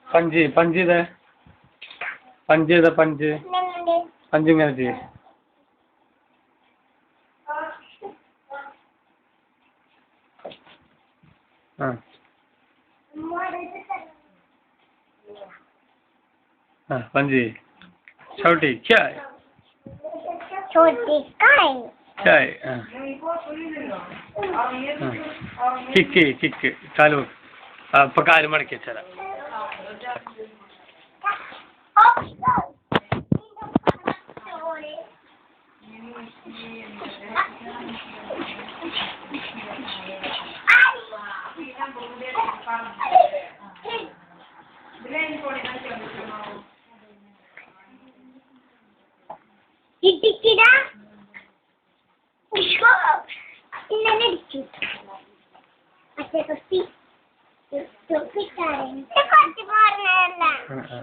punch punch ചെയ്തേ punch ചെയ്ത punch punch ഇങ്ങനെ ചെയ്യേ പഞ്ച് छोटी चाय छोटी चाय किक्की किक्की चालू पकाल मड़के चला ഇടിക്കിടാ ഇഷ്കോ ഇന്നലെ ഇടിച്ചു അച്ഛൻ കുട്ടി തൊപ്പിട്ടാരൻ കുട്ടി പറഞ്ഞല്ല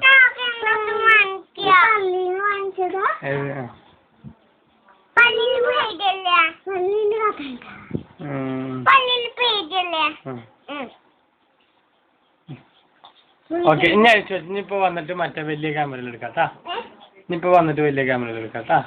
നാക്കെന്നൊന്നും വാങ്ങിക്കുക പള്ളിയിൽ വാങ്ങിച്ചതാ പള്ളിയിൽ പേടിയല്ല പള്ളിയിൽ പള്ളിയിൽ പേടിയല്ലേ ഓക്കെ ഞാൻ ഇനിയിപ്പോ വന്നിട്ട് മറ്റേ വലിയ ക്യാമറയിൽ എടുക്കാട്ടാ ഇനിയിപ്പോ വന്നിട്ട് വലിയ ക്യാമറയിൽ എടുക്കാട്ടാ